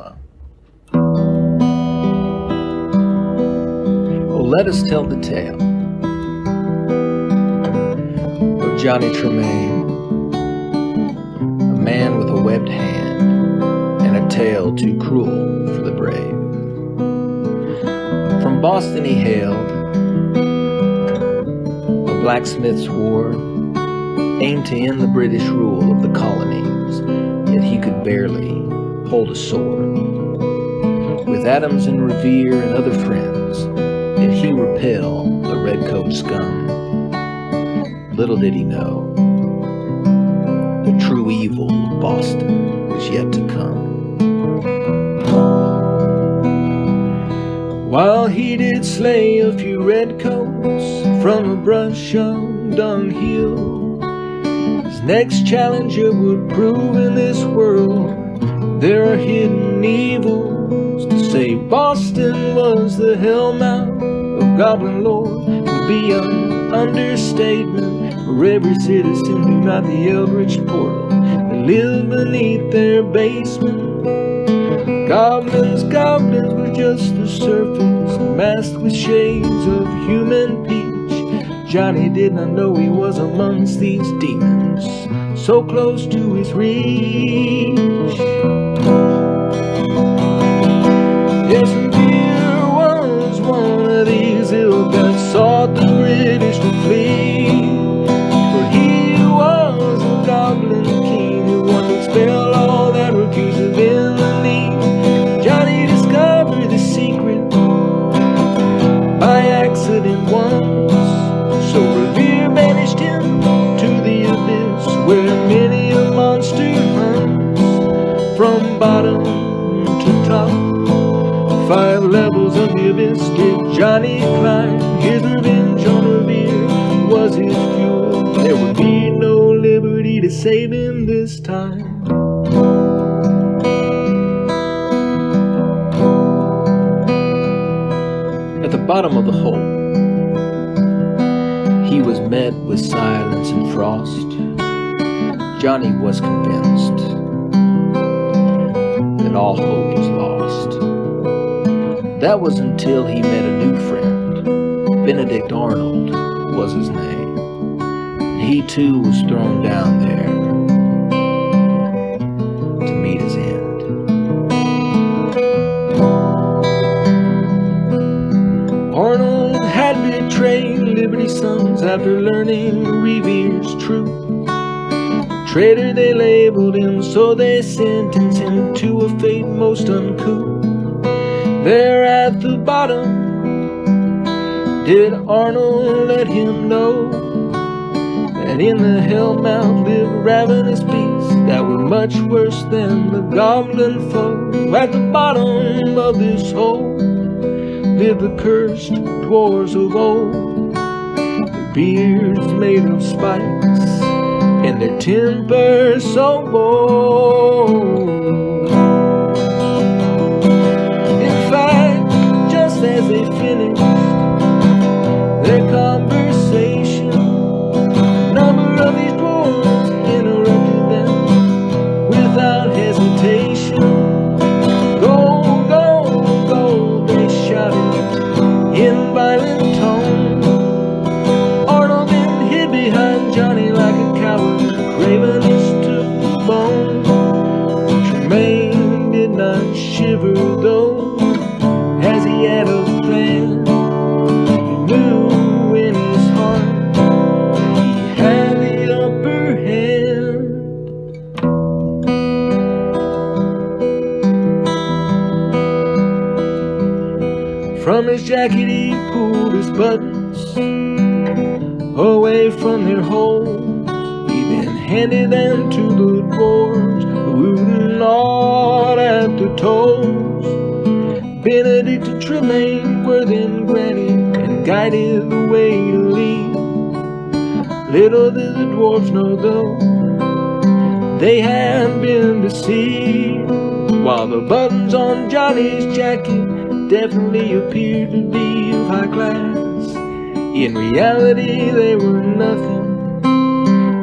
drama. Oh, let us tell the tale of Johnny Tremain, a man with a webbed hand and a tale too cruel for the brave. From Boston he hailed, a blacksmith's ward, aimed to end the British rule of the colonies, yet he could barely hold a sword. With Adams and Revere and other friends, yet he repel the redcoat scum. Little did he know, the true evil of Boston was yet to come. While he did slay a few redcoats from a brush of dunghill, his next challenger would prove in this world there are hidden evils. To say Boston was the hellmouth of Goblin Lord would be an understatement, for every citizen knew not the eldritch portal that lived beneath their basement. Goblins were just the surface, masked with shades of human peach. Johnny did not know he was amongst these demons, so close to his reach. Yes, Revere was one of these ilk that sought the British to flee, for he was a goblin king who wanted to expel all that were accused of villainy. Johnny discovered the secret by accident once, so Revere banished him to the abyss, where many a monster hunts from bottom to top. 5 levels of the abyss did Johnny climb. His revenge on Revere was his fuel. There would be no liberty to save him this time. At the bottom of the hole, he was met with silence and frost. Johnny was convinced that all hope was lost. That was until he met a new friend. Benedict Arnold was his name, and he too was thrown down there to meet his end. Arnold had betrayed Liberty's sons after learning Revere's truth. Traitor they labeled him, so they sentenced him to a fate most uncouth. There at the bottom, did Arnold let him know that in the hellmouth lived ravenous beasts that were much worse than the goblin foe. At the bottom of this hole lived the cursed dwarves of old, their beards made of spikes and their temper so bold. In fact, just as they finished their conversation, a number of these dwarves interrupted them without hesitation. Gold, gold, gold, they shouted in violent tone. Arnold then hid behind Johnny like a coward, ravenous to the bone. Tremain did not shiver though, as he had a plan. He knew in his heart that he had the upper hand. From his jacket he pulled his buttons away from their holes. He then handed them to the dwarves, who gnawed at the toes. Benedict and Tremain were then granted and guided the way to lead. Little did the dwarves know though, they had been deceived. While the buttons on Johnny's jacket definitely appeared to be of high class, in reality they were nothing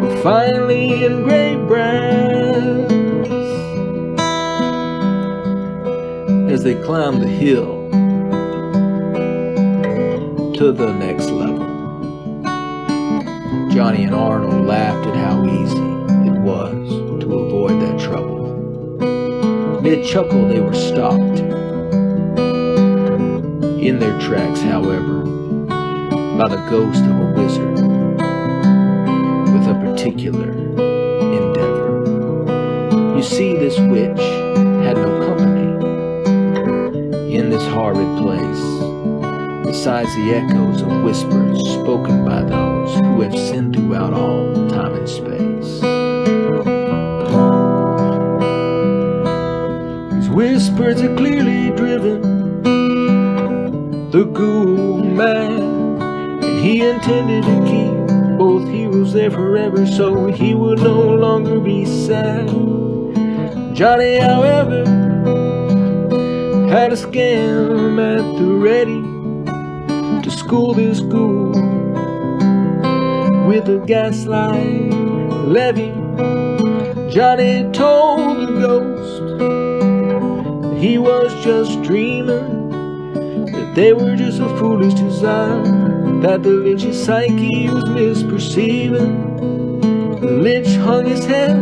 but finely engraved brass. as they climbed the hill to the next level. Johnny and Arnold laughed at how easy it was to avoid that trouble. Mid-chuckle, they were stopped in their tracks, however, by the ghost of a wizard with a particular endeavor. You see, this witch had no company in this horrid place, besides the echoes of whispers spoken by those who have sinned throughout all time and space. These whispers are clearly driven the ghoul man, and he intended to keep both heroes there forever, so he would no longer be sad. Johnny, however, had a scam at the ready to school this ghoul with a gaslight levy. Johnny told the ghost that he was just dreaming, that they were just a foolish desire, that the Lynch's psyche was misperceiving. The Lynch hung his head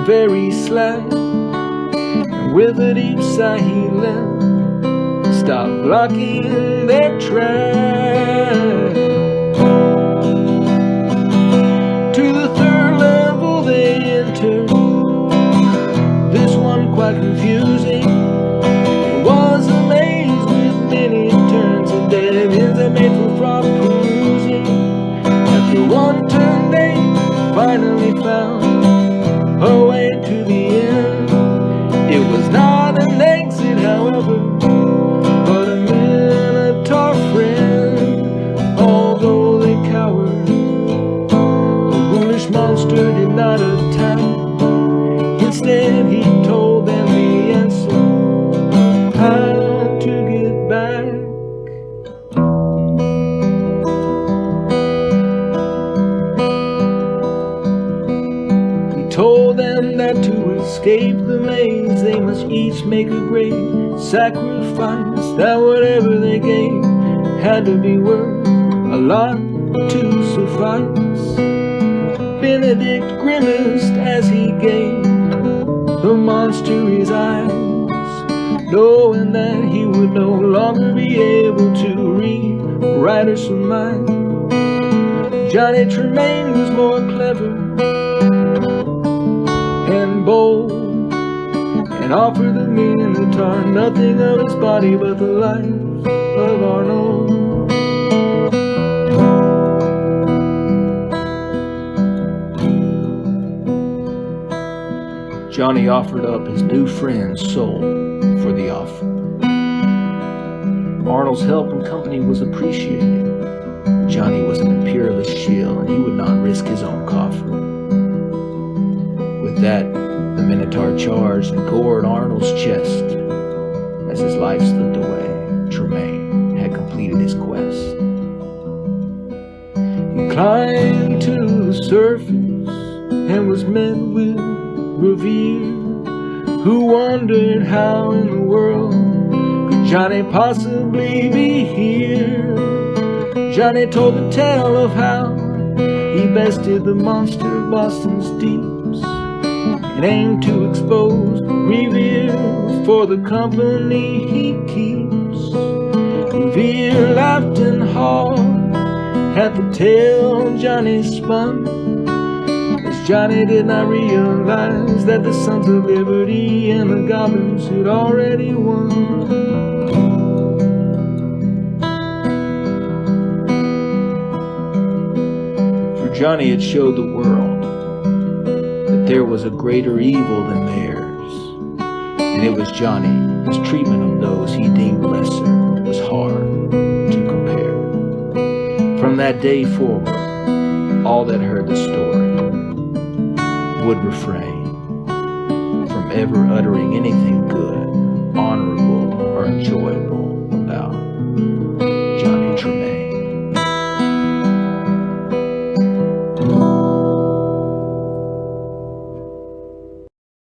very slack, and with a deep sigh he left, stop blocking their track. To the third level they entered, this one quite confusing. It was a maze with many turns and dead ends that made for fraud perusing. After one turn they finally found a way to the end. It was not an exit, however, but a minotaur friend. Although they cowered, the ghoulish monster did not attack. Instead he told them the answer, how to get back. He told them that to escape the maze they must each make a great sacrifice, that whatever they gave had to be worth a lot to suffice. Benedict grimaced as he gave the monster his eyes, knowing that he would no longer be able to read, write, or surmise. Johnny Tremain was more clever and bold, and offered the minotaur nothing of his body but the life of Arnold. Johnny offered up his new friend's soul for the offer. Arnold's help and company was appreciated. Johnny was an imperialist shield, and he would not risk his own coffer. With that, the minotaur charged and gored Arnold's chest. As his life slipped away, Tremain had completed his quest. He climbed to the surface and was met with Revere, who wondered how in the world could Johnny possibly be here. Johnny told the tale of how he bested the monster of Boston's deeps and aimed to expose Revere for the company he keeps. Revere laughed and hawed at the tale Johnny spun, as Johnny did not realize that the Sons of Liberty and the Goblins had already won. For Johnny had showed the world that there was a greater evil than theirs, and it was Johnny, his treatment of those he deemed lesser was hard to compare. From that day forward, all that heard the story would refrain from ever uttering anything good, honorable, or enjoyable about